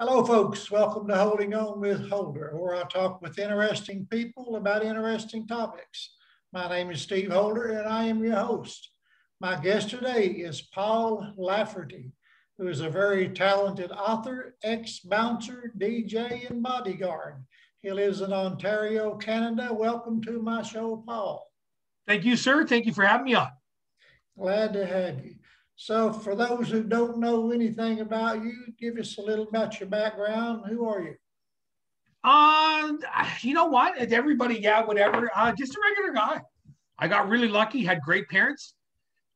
Hello, folks. Welcome to Holding On with Holder, where I talk with interesting people about interesting topics. My name is Steve Holder, and I am your host. My guest today is Paul Lafferty, who is a very talented author, ex-bouncer, DJ, and bodyguard. He lives in Ontario, Canada. Welcome to my show, Paul. Thank you, sir. Thank you for having me on. Glad to have you. So for those who don't know anything about you, give us a little about your background. Who are you? You know what? Everybody, yeah, whatever. Just a regular guy. I got really lucky, had great parents.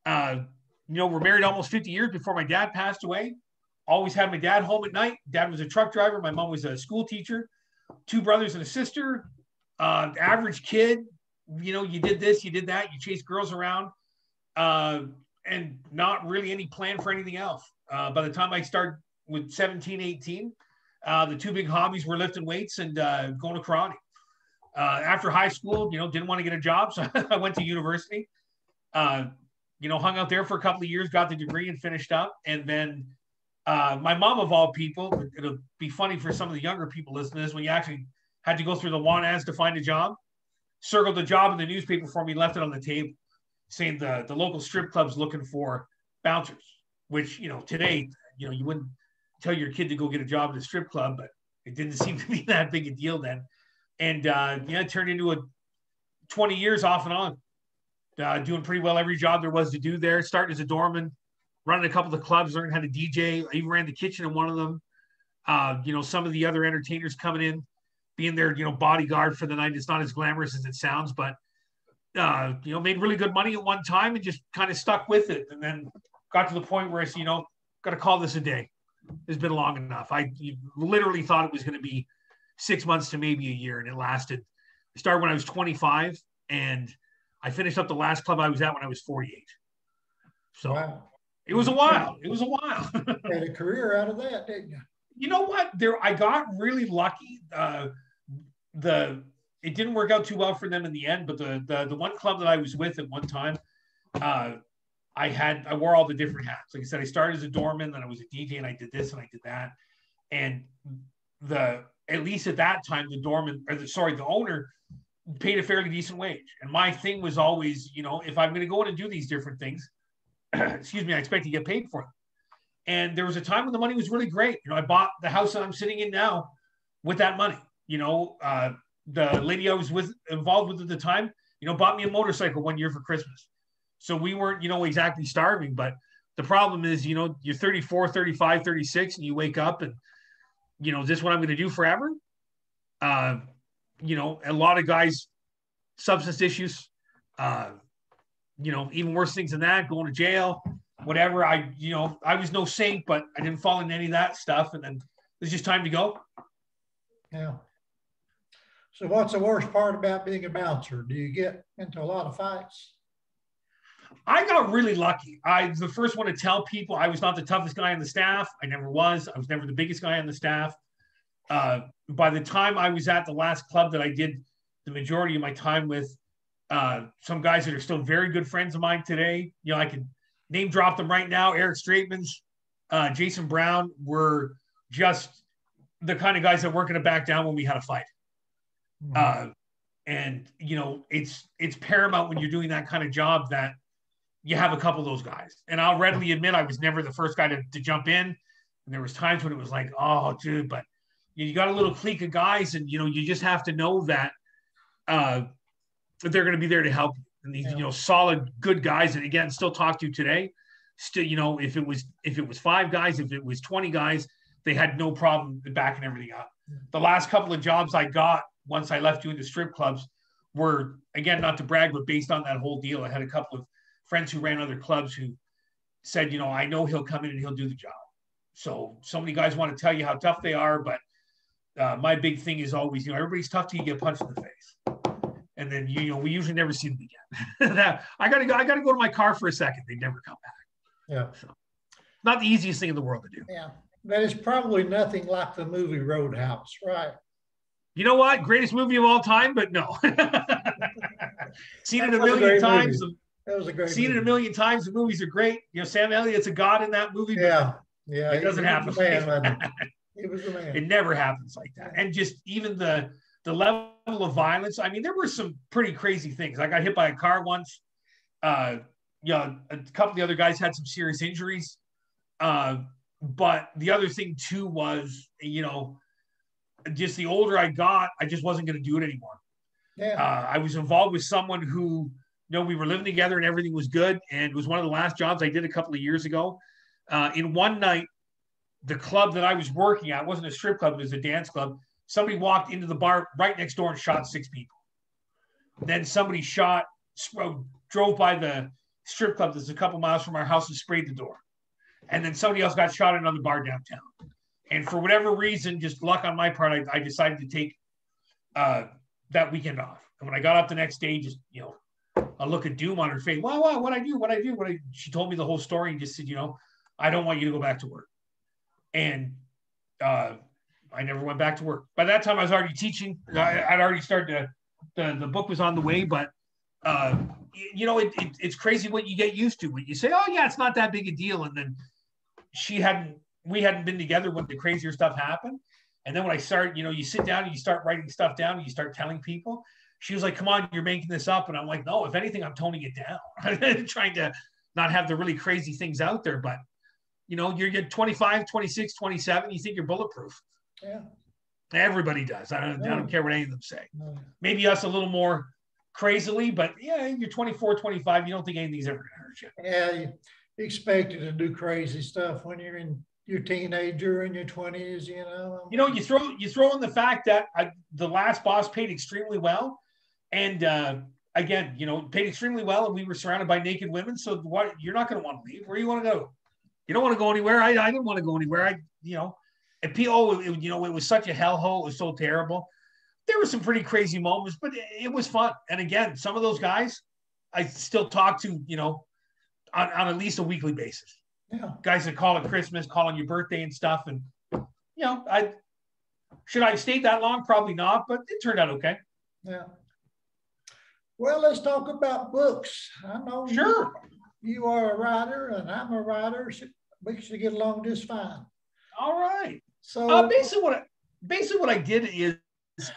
We're married almost 50 years before my dad passed away. Always had my dad home at night. Dad was a truck driver. My mom was a school teacher. 2 brothers and a sister. Average kid. You did this, you did that. You chased girls around. And not really any plan for anything else. By the time I started with 17, 18, the 2 big hobbies were lifting weights and going to karate. After high school, didn't want to get a job, so I went to university. Hung out there for a couple of years, got the degree and finished up. And then my mom, of all people, it'll be funny for some of the younger people listening to this, when you actually had to go through the want ads to find a job, circled the job in the newspaper for me, left it on the table, saying the local strip club's looking for bouncers, which, today, you wouldn't tell your kid to go get a job at a strip club, but it didn't seem to be that big a deal then. And it turned into a 20 years off and on, doing pretty well every job there was to do there. Started as a doorman, running a couple of the clubs, learning how to DJ. I even ran the kitchen in one of them. Some of the other entertainers coming in, being their, bodyguard for the night. It's not as glamorous as it sounds, but made really good money at one time and just kind of stuck with it. And then got to the point where I said, got to call this a day. It's been long enough. I literally thought it was going to be 6 months to maybe a year, and it lasted. I started when I was 25, and I finished up the last club I was at when I was 48. So wow. It was a while. It was a while. Had a career out of that, didn't you? You know what? I got really lucky. It didn't work out too well for them in the end, but the one club that I was with at one time, I wore all the different hats. Like I said, I started as a doorman, then I was a DJ, and I did this and I did that. And at least at that time, the owner paid a fairly decent wage. And my thing was always, if I'm going to go in and do these different things, excuse me, I expect to get paid for them. And there was a time when the money was really great. I bought the house that I'm sitting in now with that money. The lady I was involved with at the time, bought me a motorcycle one year for Christmas. So we weren't, exactly starving, but the problem is, you're 34, 35, 36, and you wake up and, is this what I'm going to do forever? A lot of guys, substance issues, even worse things than that, going to jail, whatever. I was no saint, but I didn't fall into any of that stuff. And then it's just time to go. Yeah. So what's the worst part about being a bouncer? Do you get into a lot of fights? I got really lucky. I was the first one to tell people I was not the toughest guy on the staff. I never was. I was never the biggest guy on the staff. By the time I was at the last club that I did the majority of my time with, some guys that are still very good friends of mine today, I can name drop them right now. Eric Straitmans, Jason Brown were just the kind of guys that weren't going to back down when we had a fight. And it's paramount when you're doing that kind of job that you have a couple of those guys. And I'll readily admit I was never the first guy to jump in. And there was times when it was like, oh, dude, but you got a little clique of guys, and you just have to know that they're going to be there to help you. And these solid, good guys, and again, still talk to you today. Still, if it was 5 guys, if it was 20 guys, they had no problem backing everything up. The last couple of jobs I got once I left doing the strip clubs were, again, not to brag, but based on that whole deal. I had a couple of friends who ran other clubs who said, I know he'll come in and he'll do the job. So many guys want to tell you how tough they are, but my big thing is always, everybody's tough till you get punched in the face. And then, we usually never see them again. I gotta go to my car for a second. They never come back. Yeah. So, not the easiest thing in the world to do. Yeah. That is probably nothing like the movie Roadhouse, right? You know what? Greatest movie of all time, but no. Seen it a million times. That was a great Seen it a million times. The movies are great. Sam Elliott's a god in that movie. Yeah. Yeah. It doesn't happen. He was the man. It never happens like that. And just even the level of violence. I mean, there were some pretty crazy things. I got hit by a car once. A couple of the other guys had some serious injuries. But the other thing too was, just the older I got, I just wasn't going to do it anymore. Yeah. I was involved with someone who, we were living together and everything was good. And it was one of the last jobs I did a couple of years ago. In one night, the club that I was working at, it wasn't a strip club, it was a dance club. Somebody walked into the bar right next door and shot 6 people. Then somebody drove by the strip club that's a couple miles from our house and sprayed the door. And then somebody else got shot at another bar downtown. And for whatever reason, just luck on my part, I decided to take that weekend off. And when I got up the next day, just, a look of doom on her face. Wow, what I do? She told me the whole story and just said, I don't want you to go back to work. And I never went back to work. By that time, I was already teaching. I'd already started the book was on the way, but it's crazy what you get used to when you say, oh yeah, it's not that big a deal. And then we hadn't been together when the crazier stuff happened. And then when I started, you sit down and you start writing stuff down and you start telling people, she was like, come on, you're making this up. And I'm like, no, if anything, I'm toning it down. I'm trying to not have the really crazy things out there, but you're 25, 26, 27, you think you're bulletproof. Yeah. Everybody does. I don't care what any of them say. No. Maybe us a little more crazily, but yeah, you're 24, 25, you don't think anything's ever going to hurt you. Yeah, you expect you to do crazy stuff when you're in your teenager in your 20s, you throw in the fact that the last boss paid extremely well. And again, paid extremely well, and we were surrounded by naked women. So what, you're not going to want to leave. Where do you want to go? You don't want to go anywhere. I didn't want to go anywhere. It was such a hellhole. It was so terrible. There were some pretty crazy moments, but it was fun. And again, some of those guys I still talk to, on at least a weekly basis. Yeah. Guys that call it Christmas, call on your birthday and stuff. And, should I have stayed that long? Probably not, but it turned out okay. Yeah. Well, let's talk about books. I know sure. You are a writer and I'm a writer. So we should get along just fine. All right. So basically what I did is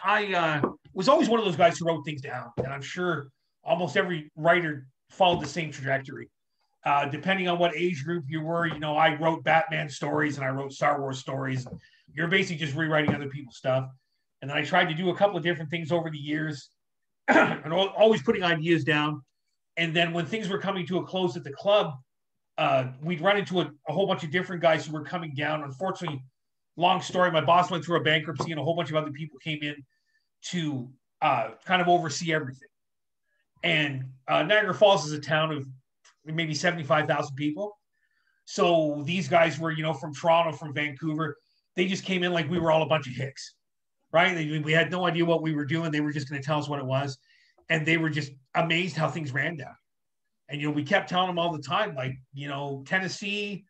I was always one of those guys who wrote things down. And I'm sure almost every writer followed the same trajectory. Depending on what age group you were, I wrote Batman stories and I wrote Star Wars stories. You're basically just rewriting other people's stuff. And then I tried to do a couple of different things over the years and always putting ideas down. And then when things were coming to a close at the club, we'd run into a whole bunch of different guys who were coming down. Unfortunately, long story, my boss went through a bankruptcy and a whole bunch of other people came in to kind of oversee everything. And Niagara Falls is a town of maybe 75,000 people. So these guys were, from Toronto, from Vancouver. They just came in like we were all a bunch of hicks, right? We had no idea what we were doing. They were just going to tell us what it was. And they were just amazed how things ran down. And, we kept telling them all the time, like, Tennessee,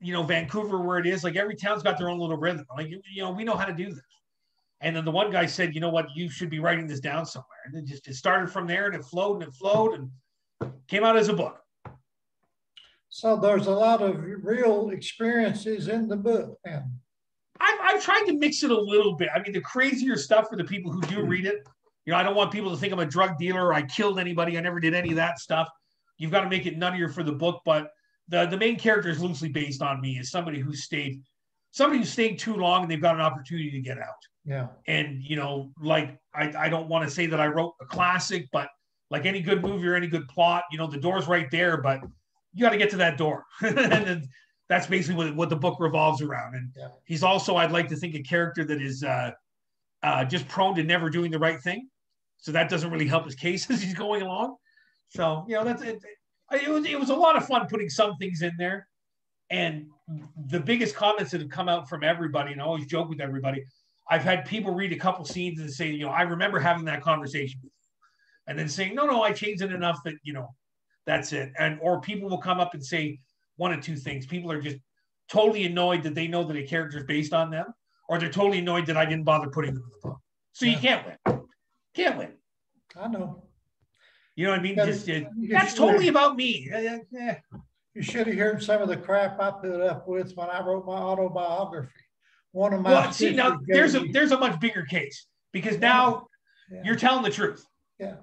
Vancouver, where it is, like every town's got their own little rhythm. Like, we know how to do this. And then the one guy said, you know what, you should be writing this down somewhere. And it started from there and it flowed and came out as a book. So there's a lot of real experiences in the book. And I've tried to mix it a little bit. I mean, the crazier stuff for the people who do read it, I don't want people to think I'm a drug dealer or I killed anybody. I never did any of that stuff. You've got to make it nuttier for the book. But the main character is loosely based on me as somebody who stayed too long and they've got an opportunity to get out. Yeah. And, I don't want to say that I wrote a classic, but like any good movie or any good plot, the door's right there, but you got to get to that door. And then that's basically what the book revolves around. And he's also, I'd like to think, a character that is just prone to never doing the right thing. So that doesn't really help his case as he's going along. So, that's it. It was a lot of fun putting some things in there. And the biggest comments that have come out from everybody, and I always joke with everybody, I've had people read a couple scenes and say, I remember having that conversation with you. And then saying, no, I changed it enough that, that's it. Or people will come up and say one of two things. People are just totally annoyed that they know that a character is based on them, or they're totally annoyed that I didn't bother putting them in the book. So you can't win. Can't win. I know. You know what I mean? That's totally about me. You should have heard some of the crap I put up with when I wrote my autobiography. One of my Well, see, sisters now gave me. there's a much bigger case because One of my now there's a much bigger case because now you're telling the truth. Yeah.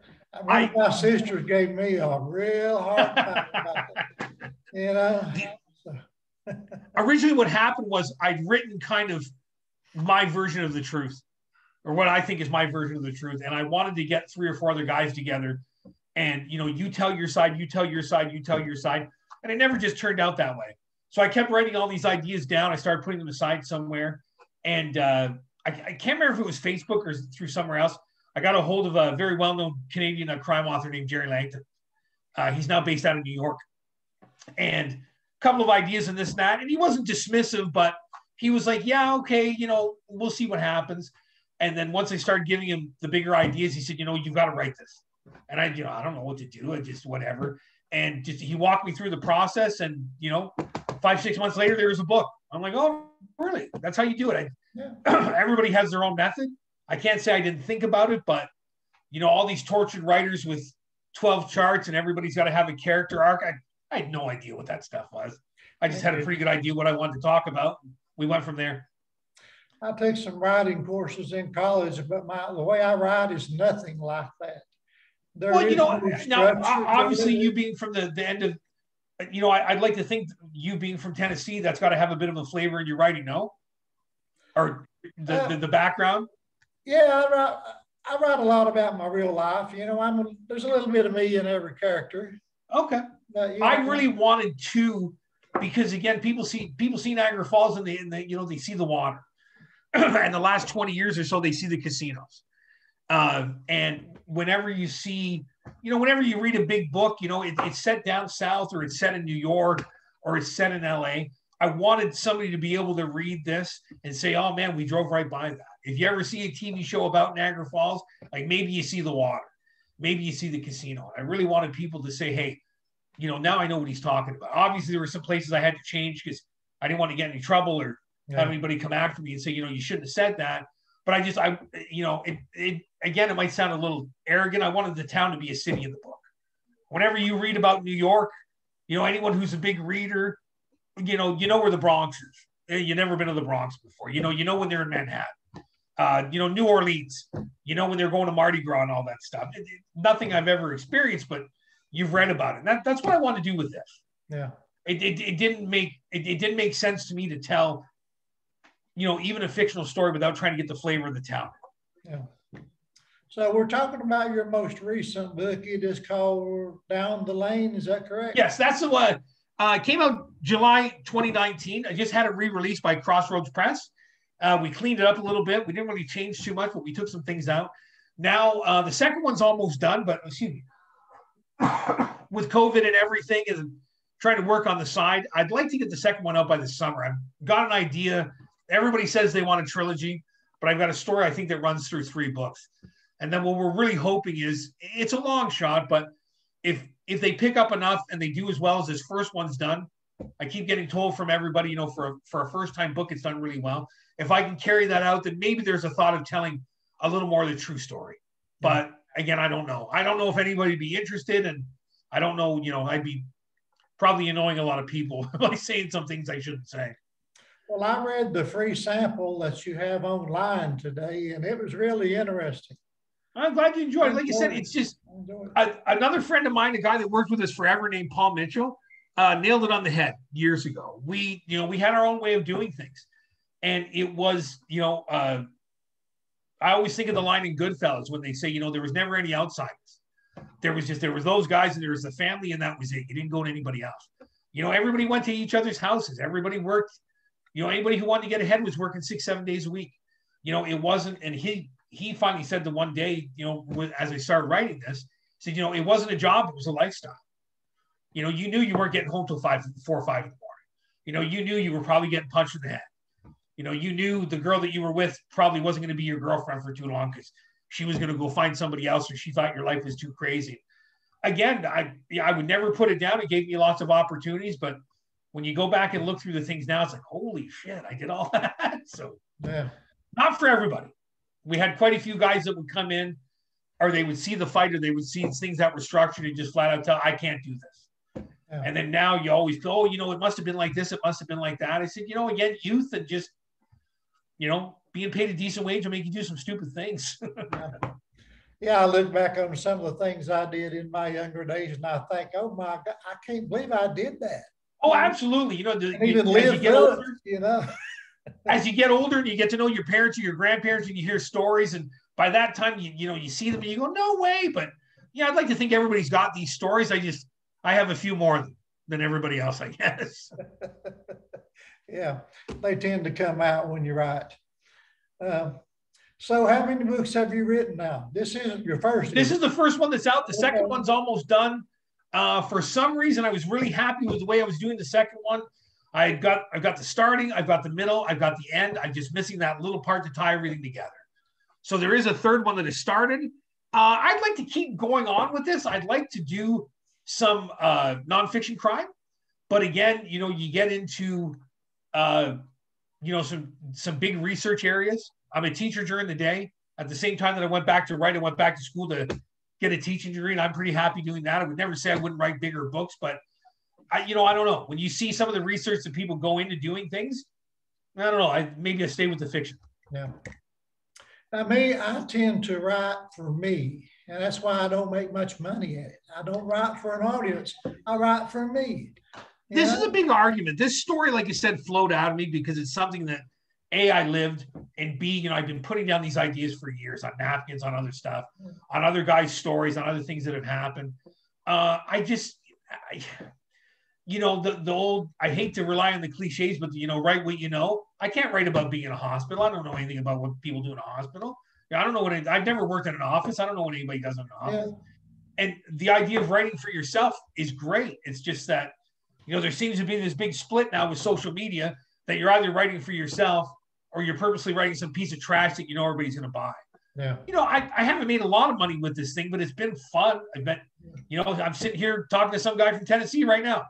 One of my sisters gave me a real hard time about that. You know. Originally, what happened was I'd written kind of my version of the truth, or what I think is my version of the truth, and I wanted to get 3 or 4 other guys together, and you tell your side, you tell your side, you tell your side, and it never just turned out that way. So I kept writing all these ideas down. I started putting them aside somewhere, and I can't remember if it was Facebook or through somewhere else. I got a hold of a very well-known Canadian crime author named Jerry Langton. He's now based out of New York, and a couple of ideas and this and that, and he wasn't dismissive, but he was like, yeah, okay, we'll see what happens. And then once I started giving him the bigger ideas, he said, you've got to write this. And I don't know what to do. I just whatever. And just he walked me through the process, and 5-6 months later, there was a book. I'm like, oh, really? That's how you do it. Everybody has their own method. I can't say I didn't think about it, but all these tortured writers with 12 charts and everybody's got to have a character arc. I had no idea what that stuff was. I just had a pretty good idea what I wanted to talk about. We went from there. I took some writing courses in college, but the way I write is nothing like that. Now obviously you being from the end of, I'd like to think you being from Tennessee, that's got to have a bit of a flavor in your writing, no? Or the background? Yeah, I write a lot about my real life. There's a little bit of me in every character. Okay. I really wanted to, because again, people see Niagara Falls and they see the water. And the last 20 years or so, they see the casinos. And whenever you see, whenever you read a big book, it's set down south, or it's set in New York, or it's set in LA. I wanted somebody to be able to read this and say, oh man, we drove right by that. If you ever see a TV show about Niagara Falls, like maybe you see the water, maybe you see the casino. I really wanted people to say, hey, now I know what he's talking about. Obviously, there were some places I had to change because I didn't want to get in any trouble or have anybody come after me and say, you shouldn't have said that. But again, it might sound a little arrogant. I wanted the town to be a city in the book. Whenever you read about New York, anyone who's a big reader, you know where the Bronx is. You've never been to the Bronx before. You know when they're in Manhattan. New Orleans. When they're going to Mardi Gras and all that stuff. Nothing I've ever experienced, but you've read about it. That's what I want to do with this. Yeah. It didn't make sense to me to tell, even a fictional story without trying to get the flavor of the town. Yeah. So we're talking about your most recent book. It is called Down the Lane. Is that correct? Yes, that's the one. Came out July 2019. I just had it re-released by Crossroads Press. We cleaned it up a little bit. We didn't really change too much, but we took some things out. Now, the second one's almost done, but excuse me. With COVID and everything and trying to work on the side, I'd like to get the second one out by the summer. I've got an idea. Everybody says they want a trilogy, but I've got a story I think that runs through 3 books. And then what we're really hoping is, it's a long shot, but if they pick up enough and they do as well as this first one's done, I keep getting told from everybody, for a first-time book, it's done really well. If I can carry that out, then maybe there's a thought of telling a little more of the true story. But again, I don't know. I don't know if anybody would be interested, and I don't know, I'd be probably annoying a lot of people by saying some things I shouldn't say. Well, I read the free sample that you have online today, and it was really interesting. I'm glad you enjoyed it. Like you said, it's just another friend of mine, a guy that worked with us forever named Paul Mitchell, nailed it on the head years ago. We had our own way of doing things. And it was, I always think of the line in Goodfellas when they say, there was never any outsiders. There was those guys and there was the family, and that was it. You didn't go to anybody else. Everybody went to each other's houses. Everybody worked. Anybody who wanted to get ahead was working 6-7 days a week. It wasn't, and he finally said the one day, as I started writing this, said, it wasn't a job, it was a lifestyle. You knew you weren't getting home till 4 or 5 in the morning. You knew you were probably getting punched in the head. You knew the girl that you were with probably wasn't going to be your girlfriend for too long because she was going to go find somebody else, or she thought your life was too crazy. Again, I would never put it down. It gave me lots of opportunities, but when you go back and look through the things now, it's like, holy shit, I did all that. So yeah, not for everybody. We had quite a few guys that would come in, or they would see the fight, or they would see things that were structured and just flat out tell, I can't do this. Yeah. And then now you always go, it must have been like this. It must have been like that. I said, again, youth and just being paid a decent wage will make you do some stupid things. Yeah, I look back on some of the things I did in my younger days, and I think, oh my God, I can't believe I did that. Oh, absolutely. And even live through it. As you get older and you get to know your parents or your grandparents and you hear stories, and by that time you see them and you go, no way. But I'd like to think everybody's got these stories. I have a few more than everybody else, I guess. Yeah, they tend to come out when you're right. So how many books have you written now? This isn't your first. This is the first one that's out. The second one's almost done. For some reason, I was really happy with the way I was doing the second one. I've got the starting, I've got the middle, I've got the end. I'm just missing that little part to tie everything together. So there is a third one that has started. I'd like to keep going on with this. I'd like to do some nonfiction crime, but again, you get into some big research areas. I'm a teacher during the day. At the same time that I went back to write, I went back to school to get a teaching degree, and I'm pretty happy doing that. I would never say I wouldn't write bigger books, but I don't know. When you see some of the research that people go into doing things, I don't know. Maybe I stay with the fiction. Yeah. I tend to write for me, and that's why I don't make much money at it. I don't write for an audience. I write for me. This is a big argument. This story, like you said, flowed out of me because it's something that A, I lived, and B, I've been putting down these ideas for years on napkins, on other stuff, on other guys' stories, on other things that have happened. The old, I hate to rely on the cliches, but write what you know. I can't write about being in a hospital. I don't know anything about what people do in a hospital. I don't know I've never worked in an office. I don't know what anybody does in an office. Yeah. And the idea of writing for yourself is great. It's just that, there seems to be this big split now with social media that you're either writing for yourself or you're purposely writing some piece of trash that everybody's going to buy. Yeah. I haven't made a lot of money with this thing, but it's been fun. I bet, I'm sitting here talking to some guy from Tennessee right now.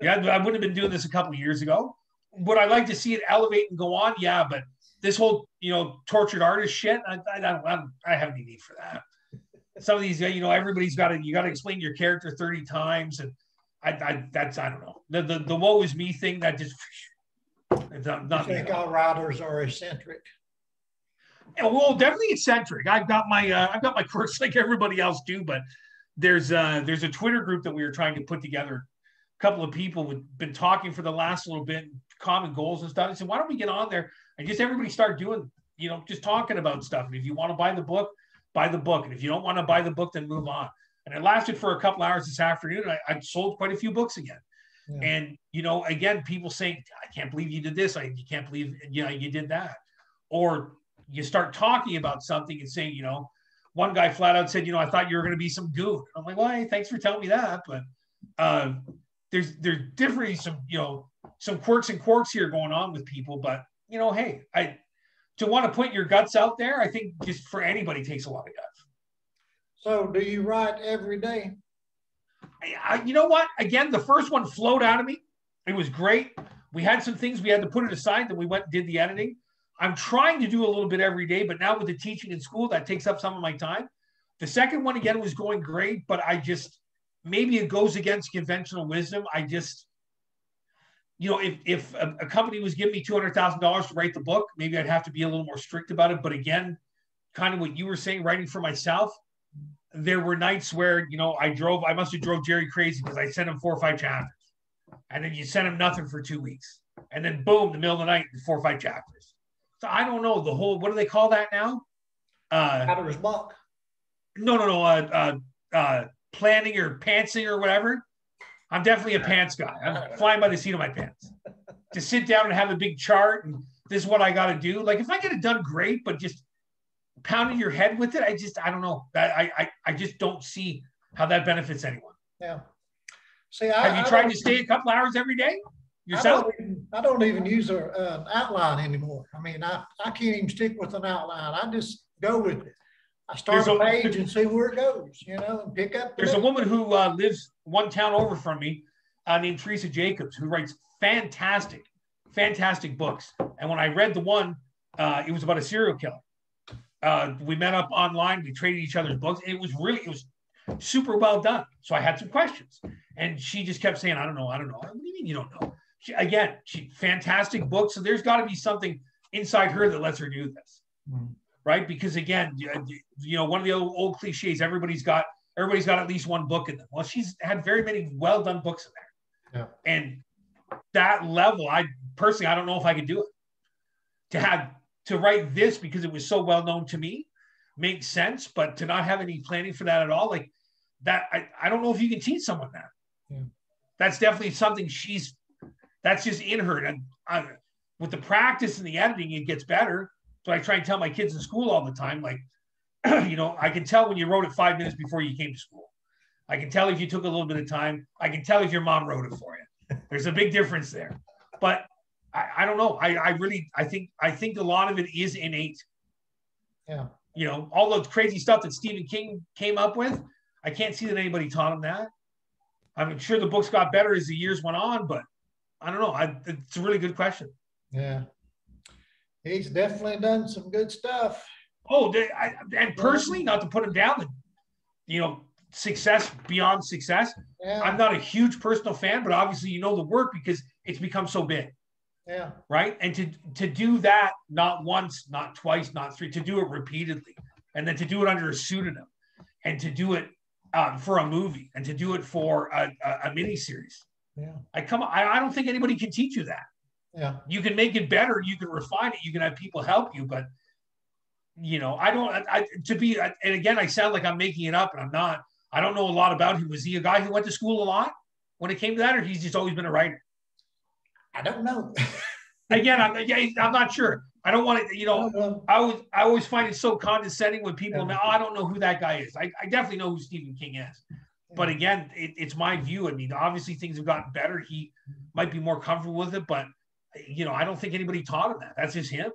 Yeah, I wouldn't have been doing this a couple of years ago. Would I like to see it elevate and go on? Yeah, but this whole, tortured artist shit, I have any need for that. Some of these, everybody's got to, you got to explain your character 30 times. And I don't know. The woe is me thing, that just, it's not I think all writers are eccentric. Yeah, well, definitely eccentric. I've got my quirks like everybody else do, but there's a Twitter group that we were trying to put together. A couple of people who've been talking for the last little bit, common goals and stuff. I said, why don't we get on there and just everybody start doing, just talking about stuff. And if you want to buy the book, buy the book. And if you don't want to buy the book, then move on. And it lasted for a couple hours this afternoon. I sold quite a few books again. Yeah. And, again, people saying, I can't believe you did this. You can't believe, you did that. Or you start talking about something and saying, one guy flat out said, I thought you were going to be some goon. I'm like, well, hey, thanks for telling me that. But there's definitely some quirks and quarks here going on with people. But, hey, to want to put your guts out there, I think just for anybody takes a lot of guts. So do you write every day? You know what? Again, the first one flowed out of me. It was great. We had some things we had to put it aside. Then we went and did the editing. I'm trying to do a little bit every day, but now with the teaching in school, that takes up some of my time. The second one, again, was going great, but maybe it goes against conventional wisdom. If a company was giving me $200,000 to write the book, maybe I'd have to be a little more strict about it. But again, kind of what you were saying, writing for myself, there were nights where, I must have drove Jerry crazy because I sent him 4 or 5 chapters. And then you send him nothing for 2 weeks. And then boom, the middle of the night, 4 or 5 chapters. So I don't know the whole, what do they call that now? Writer's block. No. Planning or pantsing or whatever. I'm definitely a pants guy. I'm flying by the seat of my pants. To sit down and have a big chart and this is what I got to do. Like if I get it done, great, but just pounding your head with it, I don't know. I just don't see how that benefits anyone. Yeah. See, have you tried to stay a couple hours every day yourself? I don't even use an outline anymore. I mean, I can't even stick with an outline. I just go with it. I start a page and see where it goes, and pick up. There's a woman who lives one town over from me named Teresa Jacobs, who writes fantastic books. And when I read the one, it was about a serial killer. We met up online. We traded each other's books. It was super well done. So I had some questions. And she just kept saying, I don't know. What do you mean you don't know? She fantastic book. So there's got to be something inside her that lets her do this, Mm. right? Because again, one of the old cliches, everybody's got at least one book in them. Well, she's had very many well done books in there, Yeah. and that level, I don't know if I could do it. To write this because it was so well known to me makes sense, but to not have any planning for that at all, like that, I don't know if you can teach someone that. Yeah. That's definitely something that's just in her. And with the practice and the editing, it gets better. So I try and tell my kids in school all the time, like, I can tell when you wrote it 5 minutes before you came to school. I can tell if you took a little bit of time. I can tell if your mom wrote it for you. There's a big difference there. But I don't know. I think a lot of it is innate. Yeah. All the crazy stuff that Stephen King came up with, I can't see that anybody taught him that. I'm sure the books got better as the years went on, but I don't know. It's a really good question. Yeah. He's definitely done some good stuff. Oh, and personally, not to put him down, success beyond success. Yeah. I'm not a huge personal fan, but obviously the work because it's become so big. Yeah. Right. And to do that, not once, not twice, not three, to do it repeatedly, and then to do it under a pseudonym, and to do it for a movie, and to do it for a miniseries. Yeah. I don't think anybody can teach you that. Yeah. You can make it better. You can refine it. You can have people help you, but and again, I sound like I'm making it up, and I'm not. I don't know a lot about him. Was he a guy who went to school a lot when it came to that, or he's just always been a writer? I don't know. Again, I'm not sure. I don't want to, I always find it so condescending when people, I don't know who that guy is. I definitely know who Stephen King is. But again, it's my view. I mean, obviously things have gotten better. He might be more comfortable with it, but I don't think anybody taught him that. That's just him.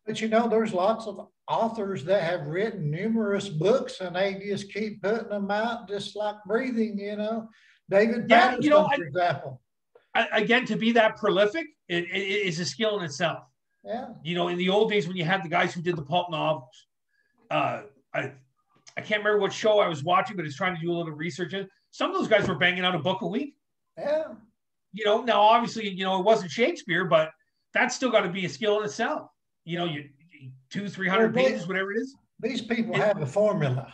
But there's lots of authors that have written numerous books, and they just keep putting them out, just like breathing. David Patterson, for example. Again, to be that prolific, it is a skill in itself. Yeah. In the old days when you had the guys who did the pulp novels, I can't remember what show I was watching, but it's trying to do a little research. Some of those guys were banging out a book a week. Yeah. Now obviously, it wasn't Shakespeare, but that's still got to be a skill in itself. You 200-300 pages, whatever it is. These people have a formula.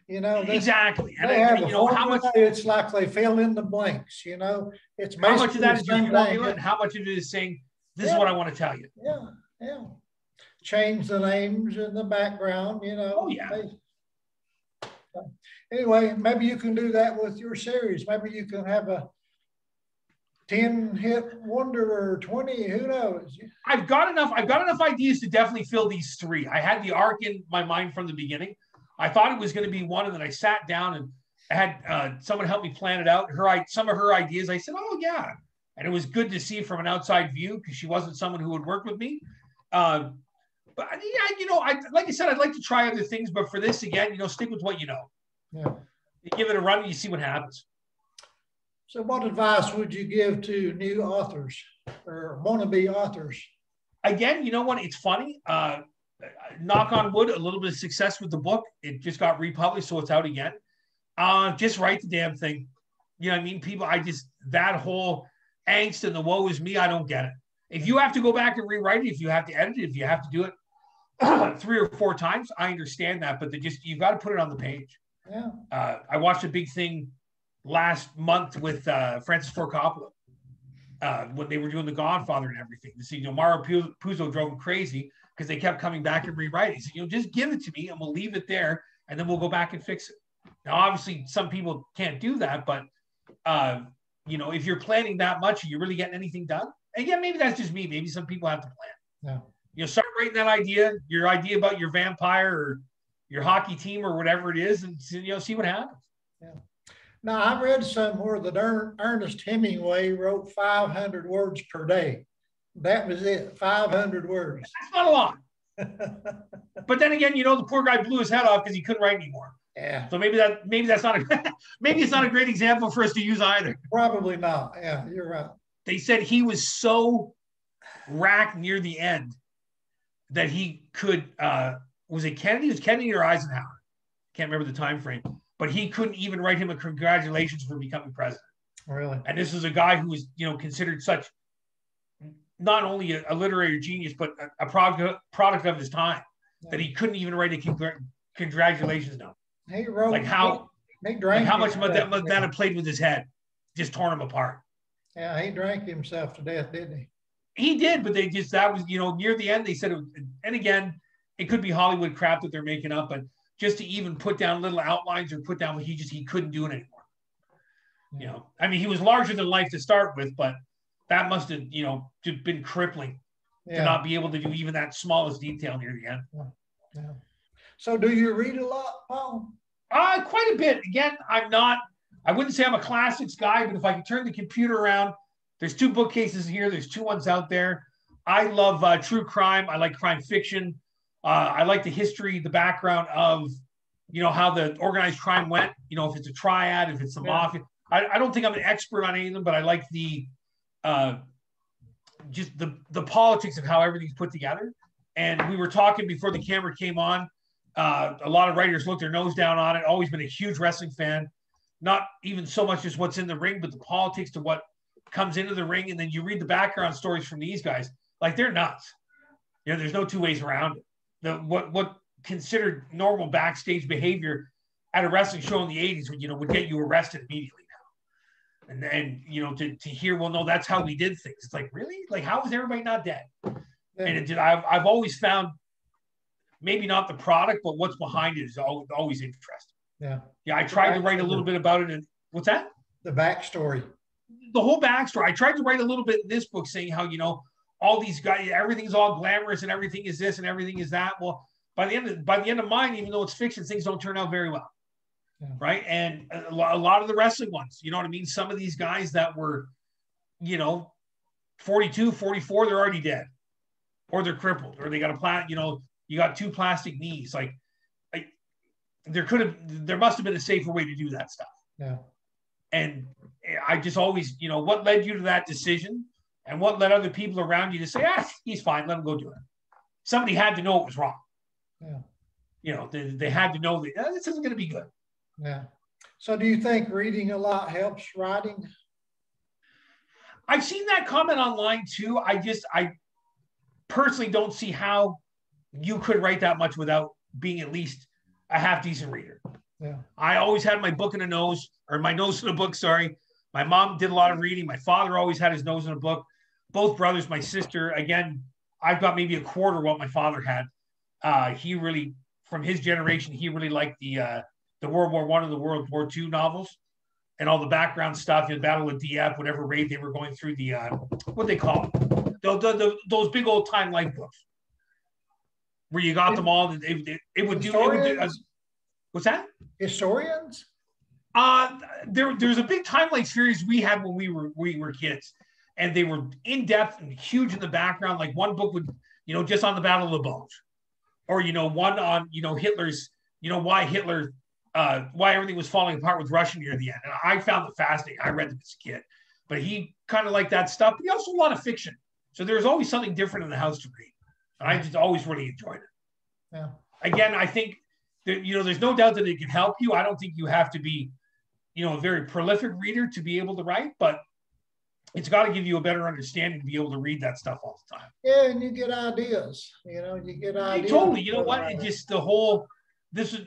Exactly. And they have a formula. How much? It's like they fill in the blanks. It's how much of that is your formula, thing. and how much of it is saying this is what I want to tell you. Yeah, yeah. Change the names in the background. Oh yeah. Anyway, maybe you can do that with your series. Maybe you can have a 10-hit wonder or 20. Who knows? I've got enough ideas to definitely fill these 3. I had the arc in my mind from the beginning. I thought it was going to be one, and then I sat down and I had someone help me plan it out. Some of her ideas, I said, oh yeah. And it was good to see from an outside view because she wasn't someone who would work with me. But yeah, like I said, I'd like to try other things, but for this, again, stick with what you know. Yeah. You give it a run and you see what happens. So what advice would you give to new authors or wannabe authors? Again, you know what? It's funny. Knock on wood, a little bit of success with the book. It just got republished, so it's out again. Just write the damn thing. You know what I mean? People, that whole angst and the woe is me, I don't get it. If you have to go back and rewrite it, if you have to edit it, if you have to do it 3 or 4 times, I understand that, but you've got to put it on the page. Yeah. I watched a big thing last month with Francis Ford Coppola when they were doing The Godfather and everything. Mario Puzo drove him crazy because they kept coming back and rewriting. He said, just give it to me and we'll leave it there and then we'll go back and fix it. Now, obviously, some people can't do that, but if you're planning that much, are you really getting anything done? And yeah, maybe that's just me. Maybe some people have to plan. Yeah. Start writing that idea, your idea about your vampire or your hockey team or whatever it is, and see what happens. Yeah. Now, I read somewhere that Ernest Hemingway wrote 500 words per day. That was it, 500 words. That's not a lot. But then again, the poor guy blew his head off because he couldn't write anymore. Yeah. So maybe that's not maybe it's not a great example for us to use either. Probably not. Yeah, you're right. They said he was so racked near the end that he could was it Kennedy? It was Kennedy or Eisenhower? Can't remember the time frame. But he couldn't even write him a congratulations for becoming president. Really? And this is a guy who was, considered such not only a literary genius, but a product of his time, that he couldn't even write a congratulations note. He wrote like how much that had played with his head, just torn him apart. Yeah, he drank himself to death, didn't he? He did, but that was, near the end, they said, and again, it could be Hollywood crap that they're making up, but just to even put down little outlines or put down, he couldn't do it anymore. Yeah. I mean, he was larger than life to start with, but that must have, just been crippling to not be able to do even that smallest detail near the end. Yeah. So do you read a lot, Paul? Quite a bit. Again, I wouldn't say I'm a classics guy, but if I can turn the computer around, there's 2 bookcases here. There's 2 ones out there. I love true crime. I like crime fiction. I like the history, the background of, how the organized crime went, if it's a triad, if it's the mafia. I don't think I'm an expert on any of them, but I like just the politics of how everything's put together. And we were talking before the camera came on. A lot of writers looked their nose down on it. Always been a huge wrestling fan. Not even so much as what's in the ring, but the politics to what comes into the ring. And then you read the background stories from these guys, like they're nuts. There's no 2 ways around it. What considered normal backstage behavior at a wrestling show in the 80s would get you arrested immediately now. And then, to hear, well, no, that's how we did things. It's like, really? Like, how is everybody not dead? Yeah. And I've always found maybe not the product, but what's behind it is always interesting. Yeah. Yeah. I tried to write a little bit about it. And what's that? The backstory. The whole backstory. I tried to write a little bit in this book saying how, all these guys, everything's all glamorous and everything is this and everything is that. Well, by the end of mine, even though it's fiction, things don't turn out very well. Yeah. Right. And a lot of the wrestling ones, you know what I mean? Some of these guys that were, 42, 44, they're already dead, or they're crippled, or they got you got 2 plastic knees. Like there must've been a safer way to do that stuff. Yeah. And I just always, what led you to that decision and what led other people around you to say, he's fine, let him go do it. Somebody had to know it was wrong. Yeah. They had to know that this isn't going to be good. Yeah. So do you think reading a lot helps writing? I've seen that comment online too. I personally don't see how you could write that much without being at least a half decent reader. Yeah. I always had my nose in a book. Sorry. My mom did a lot of reading. My father always had his nose in a book. Both brothers, my sister, again, I've got maybe a quarter what my father had. He really, from his generation, he really liked the World War I and the World War II novels and all the background stuff, the Battle of Dieppe, whatever raid they were going through, what they call it, those big old time life books where you got them all. What's that? Historians? There's a big timeline series we had when we were kids, and they were in depth and huge in the background. Like one book would, just on the Battle of the Bulge, or one on Hitler's, why Hitler, why everything was falling apart with Russia near the end. And I found it fascinating. I read them as a kid, but he kind of liked that stuff. But he also a lot of fiction, so there's always something different in the house to read. And I just always really enjoyed it. Yeah. Again, I think that, there's no doubt that it can help you. I don't think you have to be, a very prolific reader to be able to write, but it's got to give you a better understanding to be able to read that stuff all the time. Yeah, and you get ideas. You get ideas. Totally. You know what? It just this is,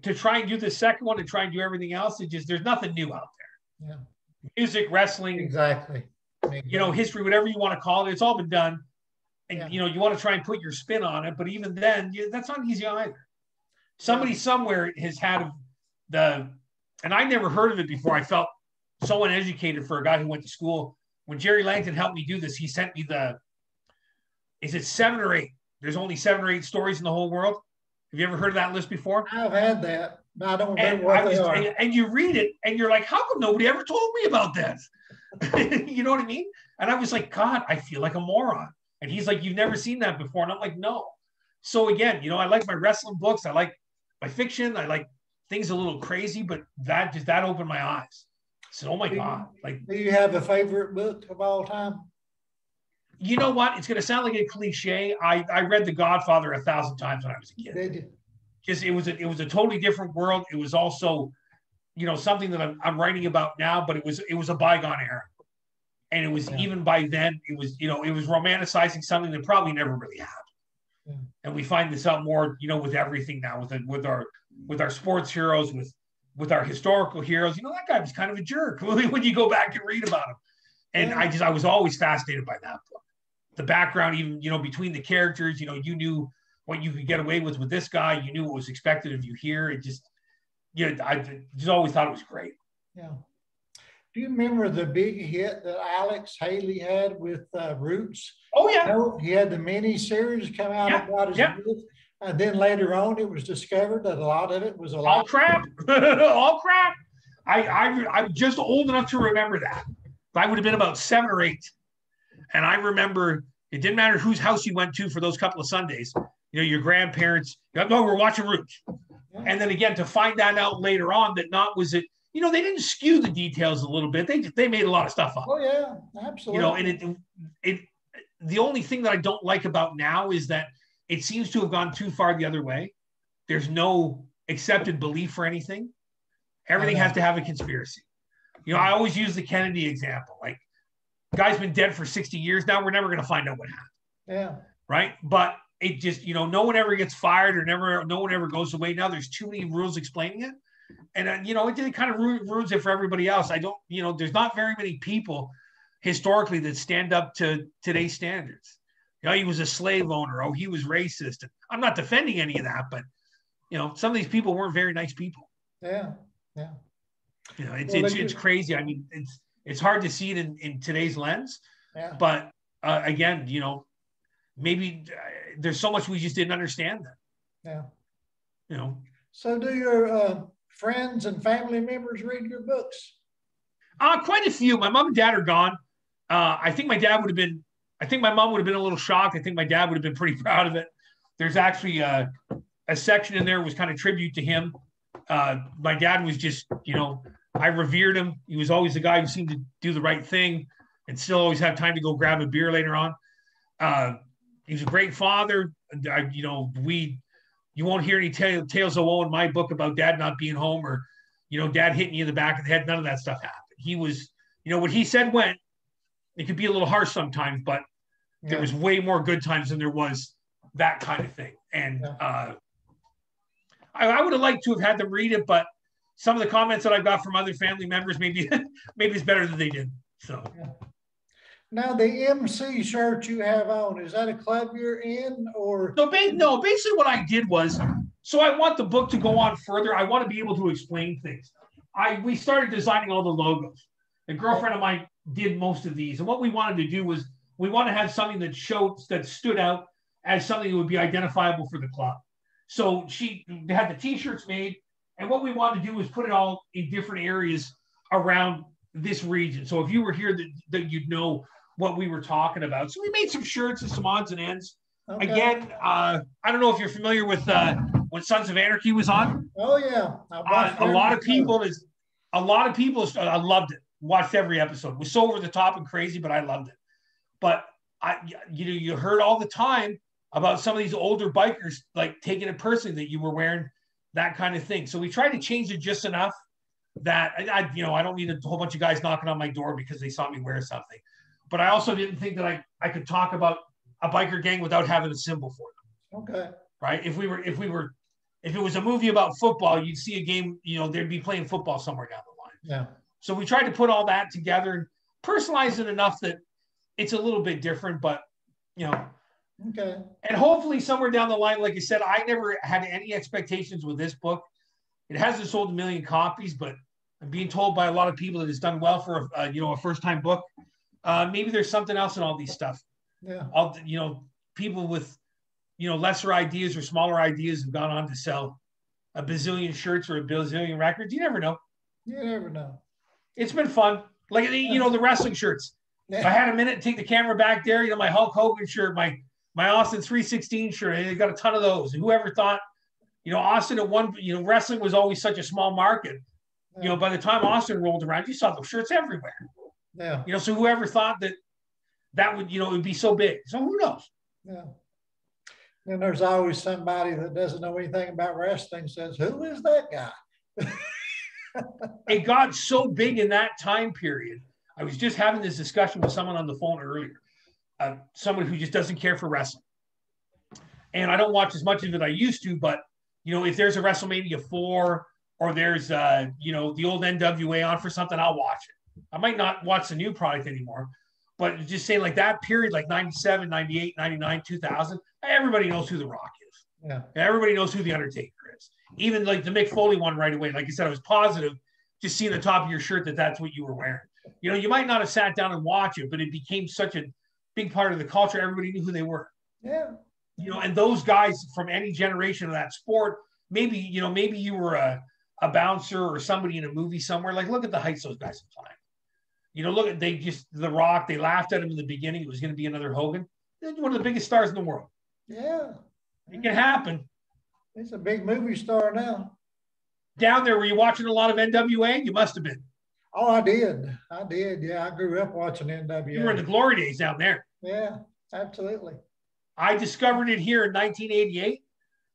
to try and do the second one and try and do everything else. There's nothing new out there. Yeah. Music, wrestling, exactly. History, whatever you want to call it, it's all been done. And you want to try and put your spin on it, but even then, that's not easy either. Somebody somewhere has had and I never heard of it before. I felt so uneducated for a guy who went to school. When Jerry Langton helped me do this, he sent me is it 7 or 8? There's only 7 or 8 stories in the whole world. Have you ever heard of that list before? I've had that, but I don't remember what they are. And you read it, and you're like, how come nobody ever told me about this? You know what I mean? And I was like, God, I feel like a moron. And he's like, you've never seen that before. And I'm like, no. So again, I like my wrestling books. I like my fiction. I like things a little crazy, but that opened my eyes. So, oh my God. Do you have a favorite book of all time? You know what? It's going to sound like a cliche. I read The Godfather 1,000 times when I was a kid. Did you? Just it was a totally different world. It was also, something that I'm writing about now, but it was a bygone era. And it was even by then, it was, it was romanticizing something that probably never really happened. Yeah. And we find this out more, with everything now, with our sports heroes, with our historical heroes. That guy was kind of a jerk when you go back and read about him. And I was always fascinated by that book. The background, even, between the characters, you knew what you could get away with this guy. You knew what was expected of you here. It just, I just always thought it was great. Yeah. Do you remember the big hit that Alex Haley had with Roots? Oh, yeah. He had the mini series come out about his book. And then later on, it was discovered that a lot of it was all crap. All crap. I'm just old enough to remember that. I would have been about 7 or 8. And I remember it didn't matter whose house you went to for those couple of Sundays. Your grandparents, no, we're watching Roots. Yeah. And then again, to find that out later on that not was it, they didn't skew the details a little bit. They made a lot of stuff up. Oh, yeah, absolutely. And the only thing that I don't like about now is that it seems to have gone too far the other way. There's no accepted belief for anything. Everything has to have a conspiracy. I always use the Kennedy example. Like, guy's been dead for 60 years now. We're never going to find out what happened. Yeah. Right. But it just, no one ever gets fired or no one ever goes away. Now there's too many rules explaining it. And, it kind of ruins it for everybody else. There's not very many people historically that stand up to today's standards. He was a slave owner. Oh, he was racist. I'm not defending any of that, but, some of these people weren't very nice people. Yeah. Yeah. It's crazy. I mean, it's hard to see it in today's lens, but again, maybe there's so much we just didn't understand then. Yeah. So do your friends and family members read your books? Quite a few. My mom and dad are gone. I think my mom would have been a little shocked. I think my dad would have been pretty proud of it. There's actually a section in there was kind of tribute to him. My dad was just, I revered him. He was always the guy who seemed to do the right thing and still always have time to go grab a beer later on. He was a great father. You won't hear any tales of woe in my book about dad not being home or, dad hitting you in the back of the head. None of that stuff happened. He was, what he said went. It could be a little harsh sometimes, but there was way more good times than there was that kind of thing. And I would have liked to have had them read it, but some of the comments that I got from other family members, maybe it's better that they did. So. Yeah. Now the MC shirt you have on, is that a club you're in or? No, basically what I did was, so I want the book to go on further. I want to be able to explain things. We started designing all the logos. A girlfriend of mine did most of these. And what we wanted to do was we want to have something that stood out as something that would be identifiable for the club. So she had the t-shirts made. And what we wanted to do was put it all in different areas around this region. So if you were here, that you'd know what we were talking about. So we made some shirts and some odds and ends. Okay. Again, I don't know if you're familiar with when Sons of Anarchy was on. Oh, yeah. A lot of people loved it. Watched every episode. It was so over the top and crazy, but I loved it. But you heard all the time about some of these older bikers like taking it personally that you were wearing that kind of thing. So we tried to change it just enough that I don't need a whole bunch of guys knocking on my door because they saw me wear something. But I also didn't think that I could talk about a biker gang without having a symbol for them. Okay. Right. If it was a movie about football, you'd see a game. They'd be playing football somewhere down the line. Yeah. So we tried to put all that together and personalize it enough that it's a little bit different, but Okay. And hopefully somewhere down the line, like I said, I never had any expectations with this book. It hasn't sold 1 million copies, but I'm being told by a lot of people that it's done well for a first-time book. Maybe there's something else in all these stuff. Yeah. People with lesser ideas or smaller ideas have gone on to sell a bazillion shirts or a bazillion records. You never know. You never know. It's been fun. Like the wrestling shirts. If I had a minute, take the camera back there. My Hulk Hogan shirt, my Austin 316 shirt. I got a ton of those. And whoever thought, Austin at one, wrestling was always such a small market. Yeah. By the time Austin rolled around, you saw those shirts everywhere. Yeah. So whoever thought that would, it would be so big. So who knows? Yeah. And there's always somebody that doesn't know anything about wrestling says, who is that guy? It got so big in that time period. I was just having this discussion with someone on the phone earlier, someone who just doesn't care for wrestling. And I don't watch as much of it I used to, but, you know, if there's a WrestleMania 4 or there's, you know, the old NWA on for something, I'll watch it. I might not watch the new product anymore, but just saying like that period, like 97, 98, 99, 2000, everybody knows who The Rock is. Yeah. Everybody knows who The Undertaker is. Even like the Mick Foley one right away. Like I said, I was positive just seeing the top of your shirt that that's what you were wearing. You know, you might not have sat down and watched it, but it became such a big part of the culture. Everybody knew who they were. Yeah. You know, and those guys from any generation of that sport, maybe, you know, maybe you were a bouncer or somebody in a movie somewhere. Like, look at the heights those guys are flying. You know, look at, they just, The Rock, they laughed at him in the beginning. It was going to be another Hogan. They're one of the biggest stars in the world. Yeah. It can happen. He's a big movie star now. Down there, were you watching a lot of NWA? You must have been. Oh, I did. Yeah, I grew up watching NWA. You were in the glory days down there. Yeah, absolutely. I discovered it here in 1988.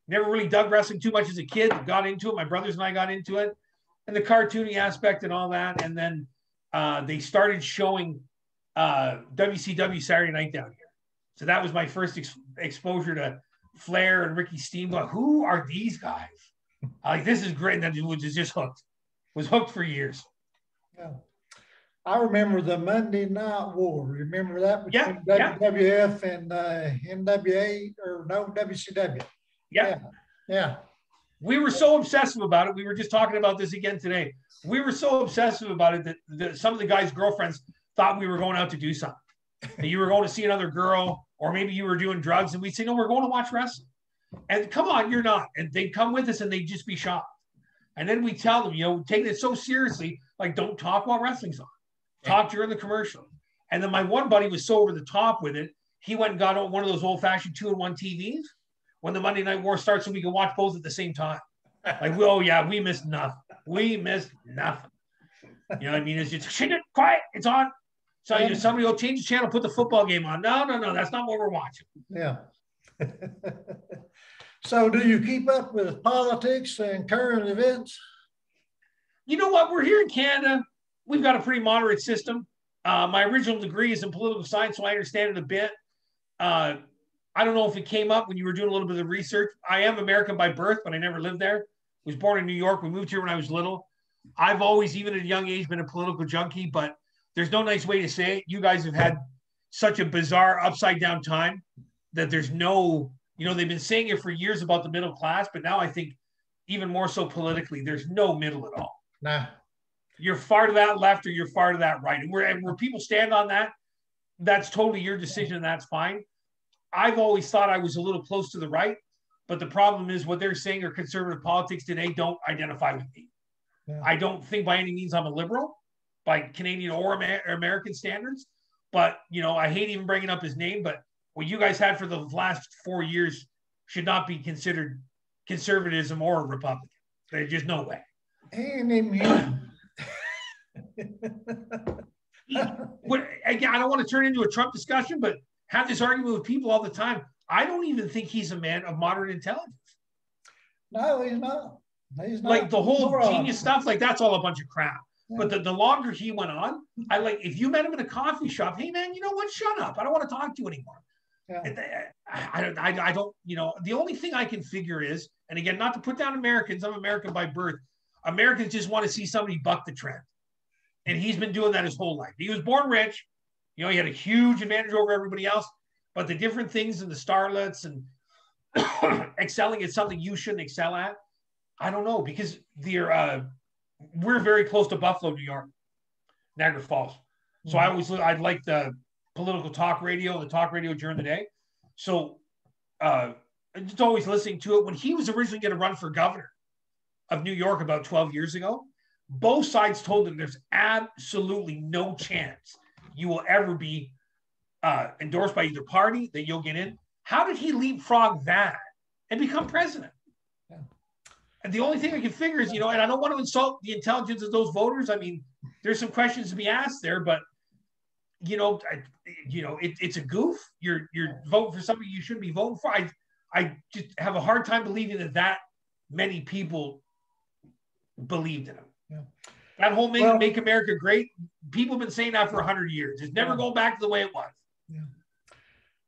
Never really dug wrestling too much as a kid. Got into it. My brothers and I got into it. And the cartoony aspect and all that. And then they started showing WCW Saturday Night down here. So that was my first exposure to Flair and Ricky Steamboat. Who are these guys? Like, this is great. And then was just hooked. Was hooked for years. Yeah. I remember the Monday Night War. Remember that between WWF and NWA or no WCW? Yeah. We were so obsessive about it. We were just talking about this again today. We were so obsessive about it that some of the guys' girlfriends thought we were going out to do something. That you were going to see another girl, or maybe you were doing drugs, and we'd say, no, we're going to watch wrestling. And come on, you're not. And they'd come with us and they'd just be shocked. And then we tell them, you know, taking it so seriously, like, don't talk while wrestling's on. Talk during the commercial. And then my one buddy was so over the top with it, he went and got one of those old-fashioned 2-in-1 TVs when the Monday Night War starts so we can watch both at the same time. Like, we missed nothing. We missed nothing. You know what I mean? It's just, shit, quiet, it's on. So you know, somebody will change the channel, put the football game on. No, that's not what we're watching. Yeah. So do you keep up with politics and current events? You know what? We're here in Canada. We've got a pretty moderate system. My original degree is in political science, so I understand it a bit. I don't know if it came up when you were doing a little bit of research. I am American by birth, but I never lived there. Was born in New York. We moved here when I was little. I've always, even at a young age, been a political junkie, but there's no nice way to say it. You guys have had such a bizarre upside down time that there's no, you know, they've been saying it for years about the middle class, but now I think even more so politically, there's no middle at all. Nah. You're far to that left or you're far to that right. And where people stand on that, that's totally your decision and that's fine. I've always thought I was a little close to the right, but the problem is what they're saying are conservative politics today don't identify with me. Yeah. I don't think by any means I'm a liberal by Canadian or American standards, but, you know, I hate even bringing up his name, but what you guys had for the last 4 years should not be considered conservatism or Republican. There's just no way. Again, I don't want to turn into a Trump discussion, but have this argument with people all the time. I don't even think he's a man of modern intelligence. No, he's not. Like the whole genius stuff, like that's all a bunch of crap. Yeah. But the longer he went on, I like, if you met him in a coffee shop, hey man, you know what? Shut up. I don't want to talk to you anymore. Yeah. I don't, you know, the only thing I can figure is, and again, not to put down Americans, I'm American by birth. Americans just want to see somebody buck the trend. And he's been doing that his whole life. He was born rich. You know, he had a huge advantage over everybody else. But the different things in the starlets and excelling at something you shouldn't excel at, I don't know, because we're very close to Buffalo, New York, Niagara Falls. So I'd like the political talk radio, the talk radio during the day. So just always listening to it. When he was originally going to run for governor of New York about 12 years ago, both sides told him there's absolutely no chance you will ever be endorsed by either party, that you'll get in. How did he leapfrog that and become president? Yeah. And the only thing I can figure is, you know, and I don't want to insult the intelligence of those voters. I mean, there's some questions to be asked there, but you know, it's a goof. You're voting for somebody you shouldn't be voting for. I just have a hard time believing that many people believed in him. Yeah. That whole Well, make America great, people have been saying that for 100 years. It's never yeah. going back to the way it was. Yeah.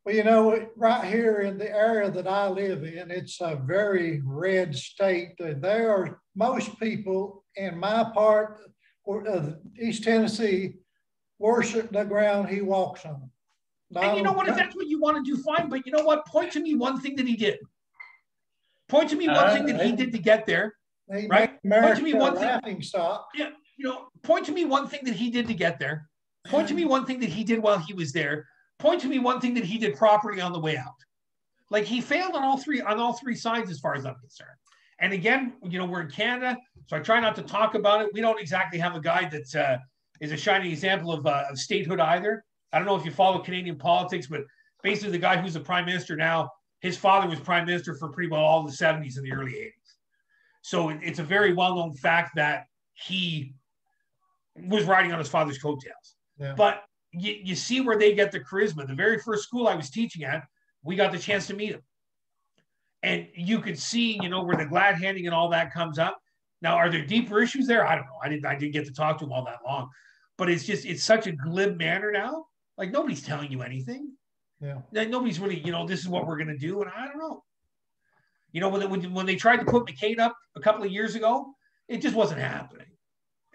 Well, you know, right here in the area that I live in, it's a very red state. There are most people in my part of East Tennessee worship the ground he walks on. And you know what? If that's what you want to do, fine. But you know what? Point to me one thing that he did. Point to me one thing that he did to get there. He right? Point to me one thing. Laughing stock. Yeah, you know, point to me one thing that he did to get there. Point to me one thing that he did while he was there. Point to me one thing that he did properly on the way out. Like he failed on all three sides as far as I'm concerned. And again, you know, we're in Canada, so I try not to talk about it. We don't exactly have a guy that is a shining example of statehood either. I don't know if you follow Canadian politics, but basically the guy who's the prime minister now, his father was prime minister for pretty well all the 70s and the early 80s. So it's a very well-known fact that he was riding on his father's coattails. Yeah. But you see where they get the charisma. The very first school I was teaching at, we got the chance to meet him. And you could see, you know, where the glad handing and all that comes up. Now, are there deeper issues there? I don't know. I didn't get to talk to him all that long. But it's such a glib manner now. Like nobody's telling you anything. Yeah. Like, nobody's really, you know, this is what we're going to do. And I don't know. You know, when they tried to put McCain up a couple of years ago, it just wasn't happening.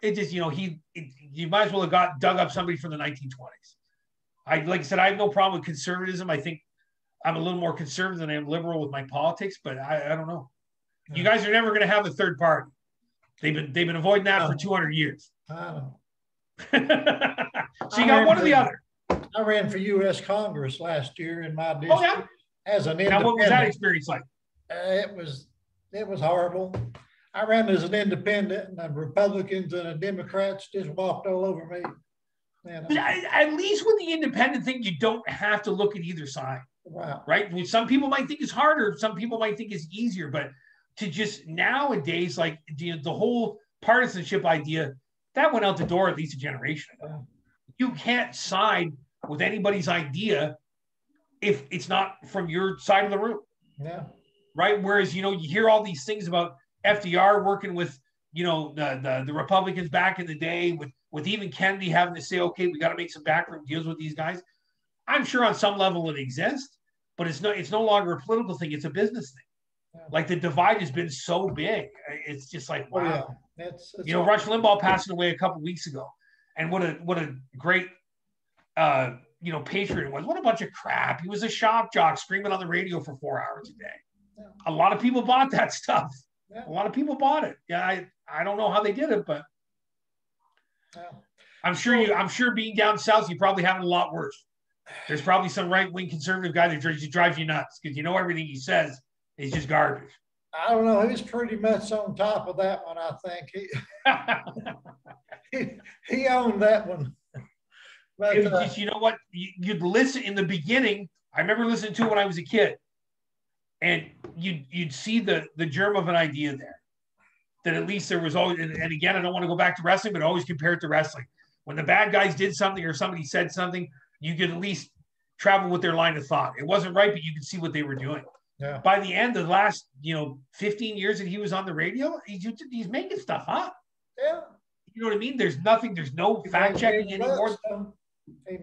It just, you know, you might as well have dug up somebody from the 1920s. Like I said, I have no problem with conservatism. I think I'm a little more conservative than I am liberal with my politics, but I don't know. Yeah. You guys are never going to have a third party. They've been avoiding that for 200 years. I know. So you got one or the other. I ran for U.S. Congress last year in my district. Oh, yeah? As an independent. Now, what was that experience like? It was horrible. I ran as an independent, and the Republicans and the Democrats just walked all over me. You know? But at least with the independent thing, you don't have to look at either side. Wow. Right? Some people might think it's harder. Some people might think it's easier. But to just nowadays, like the whole partisanship idea, that went out the door at least a generation ago. Yeah. You can't side with anybody's idea if it's not from your side of the room. Yeah. Right. Whereas, you know, you hear all these things about FDR working with, you know, the Republicans back in the day with even Kennedy having to say, okay, we got to make some backroom deals with these guys. I'm sure on some level it exists, but it's no longer a political thing. It's a business thing. Yeah. Like the divide has been so big. It's just like, wow. Oh, yeah. It's you know, Rush Limbaugh passing away a couple of weeks ago. And what a great, you know, patriot it was. What a bunch of crap. He was a shock jock screaming on the radio for 4 hours a day. Yeah. A lot of people bought that stuff. Yeah. A lot of people bought it. Yeah, I don't know how they did it, but yeah. I'm sure being down south, you probably have it a lot worse. There's probably some right-wing conservative guy that just drives you nuts because you know everything he says is just garbage. I don't know. He's pretty much on top of that one, I think. He owned that one. But, it was just, you know what? You'd listen in the beginning. I remember listening to it when I was a kid. And you'd see the germ of an idea there. That at least there was always, and again, I don't want to go back to wrestling, but always compare it to wrestling. When the bad guys did something or somebody said something, you could at least travel with their line of thought. It wasn't right, but you could see what they were doing. Yeah. By the end of the last, 15 years that he was on the radio, he's making stuff up. Yeah. You know what I mean? There's no fact checking anymore.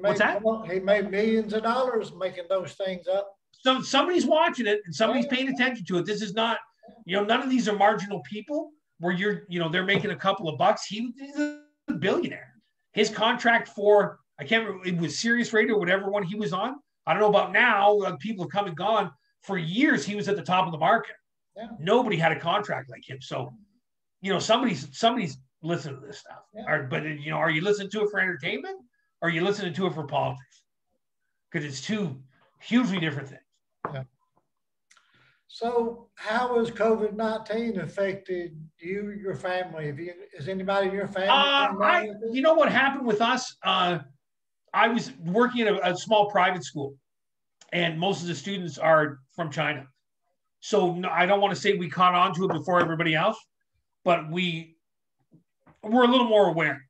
What's that? He made millions of dollars making those things up. So somebody's watching it and somebody's paying attention to it. This is not, none of these are marginal people where they're making a couple of bucks. He's a billionaire. His contract for, I can't remember, it was Sirius Radio, whatever one he was on. I don't know about now. People have come and gone. For years, he was at the top of the market. Yeah. Nobody had a contract like him. So, somebody's listening to this stuff. Yeah. But are you listening to it for entertainment? Or are you listening to it for politics? Because it's two hugely different things. Yeah. So how has COVID-19 affected you, your family? Is anybody in your family? You know what happened with us? I was working at a small private school, and most of the students are from China. So I don't want to say we caught on to it before everybody else, but we're a little more aware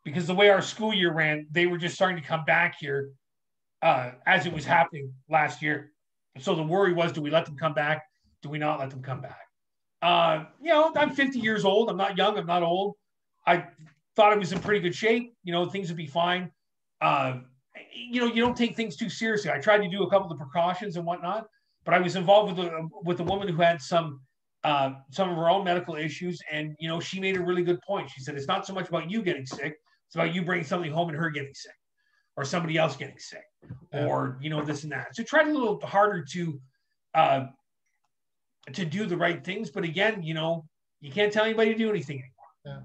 because the way our school year ran, they were just starting to come back here as it was happening last year. So the worry was, do we let them come back? Do we not let them come back? I'm 50 years old. I'm not young. I'm not old. thought I was in pretty good shape. Things would be fine. You don't take things too seriously. I tried to do a couple of precautions and whatnot, but I was involved with a woman who had some of her own medical issues. And, she made a really good point. She said, it's not so much about you getting sick. It's about you bringing something home and her getting sick, or somebody else getting sick, or, this and that. So tried a little harder to do the right things. But again, you can't tell anybody to do anything anymore. Yeah.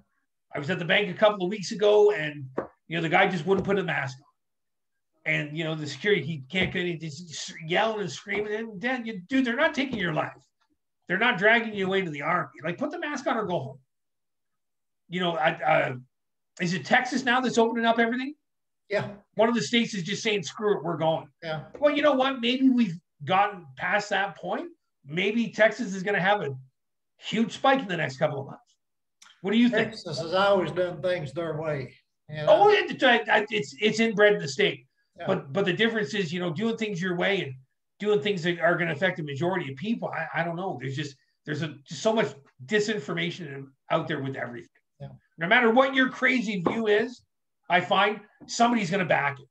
I was at the bank a couple of weeks ago, and, the guy just wouldn't put a mask on. And, the security, he can't get any, he's yelling and screaming. And then, dude, they're not taking your life. They're not dragging you away to the army. Like, put the mask on or go home. Is it Texas now that's opening up everything? Yeah. One of the states is just saying, screw it, we're going. Yeah. Well, you know what? Maybe we've gotten past that point. Maybe Texas is going to have a huge spike in the next couple of months. What do you think? Texas has always done things their way. Oh, it's inbred in the state. Yeah. But the difference is, doing things your way and doing things that are going to affect the majority of people. I don't know. There's so much disinformation out there with everything. Yeah. No matter what your crazy view is, I find somebody's going to back it.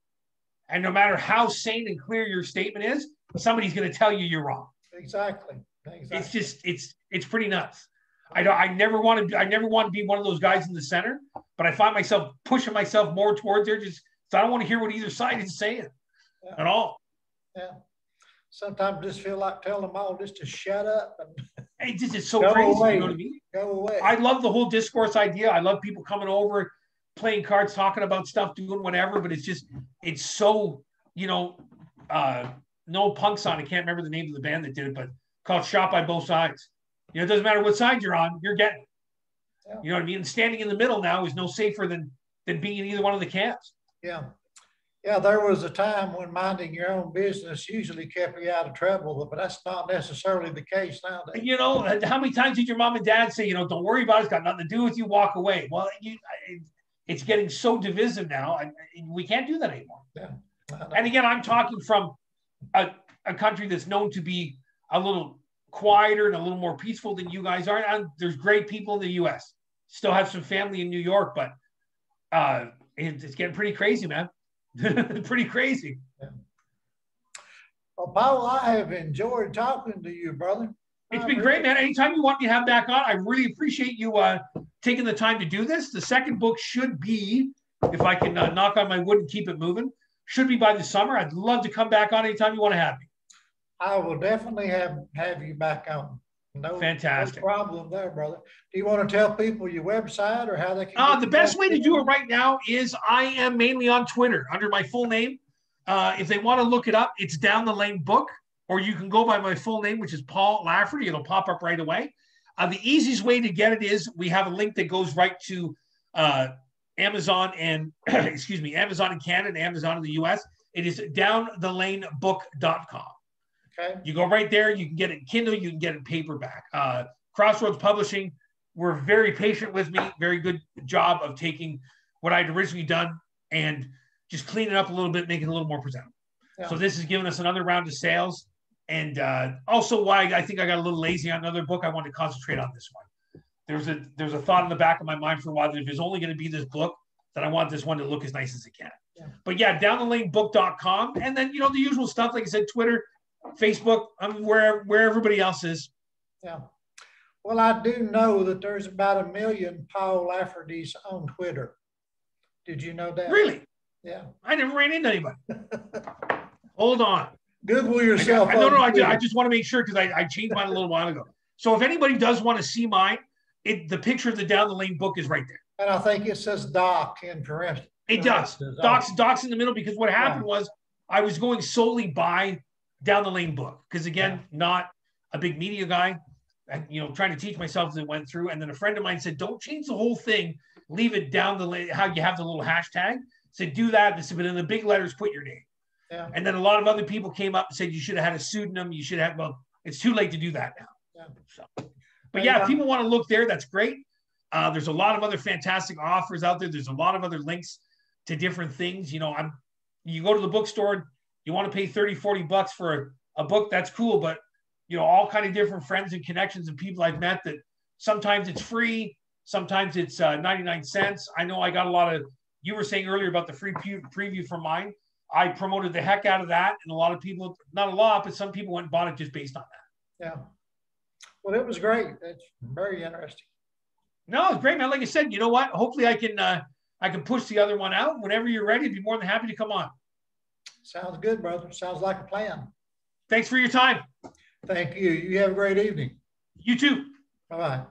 And no matter how sane and clear your statement is, somebody's going to tell you you're wrong. Exactly. It's pretty nuts. I never want to be one of those guys in the center, but I find myself pushing myself more towards there just so I don't want to hear what either side is saying at all. Yeah. Sometimes I just feel like telling them all just to shut up. And this is so crazy. Away. You know what I mean? Go away. I love the whole discourse idea. I love people coming over, playing cards, talking about stuff, doing whatever, but it's so, no punks on. I can't remember the name of the band that did it, but called Shot by Both Sides. It doesn't matter what side you're on, you're getting it. Yeah. You know what I mean? And standing in the middle now is no safer than being in either one of the camps. Yeah. Yeah, there was a time when minding your own business usually kept you out of trouble, but that's not necessarily the case nowadays. How many times did your mom and dad say, don't worry about it, it's got nothing to do with you, walk away? Well, it's getting so divisive now, we can't do that anymore. Yeah. And again, I'm talking from a country that's known to be a little quieter and a little more peaceful than you guys are. And there's great people in the U.S. Still have some family in New York, but it's getting pretty crazy, man. Pretty crazy. Yeah. Well, Paul, I have enjoyed talking to you, brother. It's been great, man. Anytime you want me to have back on, I really appreciate you taking the time to do this. The second book should be, if I can knock on my wood and keep it moving, should be by the summer. I'd love to come back on anytime you want to have me. I will definitely have you back on. Fantastic. No problem there, brother. Do you want to tell people your website or how they can? The best way to do it right now is I am mainly on Twitter under my full name. If they want to look it up, it's Down the Lane Book, or you can go by my full name, which is Paul Lafferty. It'll pop up right away. The easiest way to get it is we have a link that goes right to Amazon and Amazon in Canada and Amazon in the US. It is downthelanebook.com. Okay. You go right there. You can get it in Kindle. You can get it in paperback. Crossroads Publishing were very patient with me. Very good job of taking what I'd originally done and just cleaning it up a little bit, making it a little more presentable. Yeah. So this has given us another round of sales. And also why I think I got a little lazy on another book. I wanted to concentrate on this one. There's a thought in the back of my mind for a while that if there's only going to be this book, then I want this one to look as nice as it can. Yeah. But yeah, downthelanebook.com. And then, the usual stuff, like I said, Twitter, Facebook, where everybody else is. Yeah. Well, I do know that there's about 1 million Paul Laffertys on Twitter. Did you know that? Really? Yeah. I never ran into anybody. Hold on. Google yourself. I just want to make sure because I changed mine a little while ago. So if anybody does want to see mine, the picture of the Down the Lane book is right there. And I think it says Doc in parentheses. It does. Doc's in the middle because what happened was I was going solely by Down the Lane book because again, not a big media guy, and trying to teach myself as it went through. And then a friend of mine said, "Don't change the whole thing. Leave it down the lane. How you have the little hashtag." Said, "Do that." They said, "But in the big letters, put your name." Yeah. And then a lot of other people came up and said, "You should have had a pseudonym. You should have." Well, it's too late to do that now. Yeah. So, but if people want to look there, that's great. There's a lot of other fantastic offers out there. There's a lot of other links to different things. You go to the bookstore, you want to pay $30-$40 for a book, that's cool. But, all kind of different friends and connections and people I've met that sometimes it's free, Sometimes it's 99 cents. I know I got a lot of, you were saying earlier about the free preview for mine. I promoted the heck out of that. And a lot of people, not a lot, but some people went and bought it just based on that. Yeah. Well, it was great. It's very interesting. No, it's great, man. Like I said, you know what? Hopefully I can push the other one out. Whenever you're ready, I'd be more than happy to come on. Sounds good, brother. Sounds like a plan. Thanks for your time. Thank you. You have a great evening. You too. Bye-bye.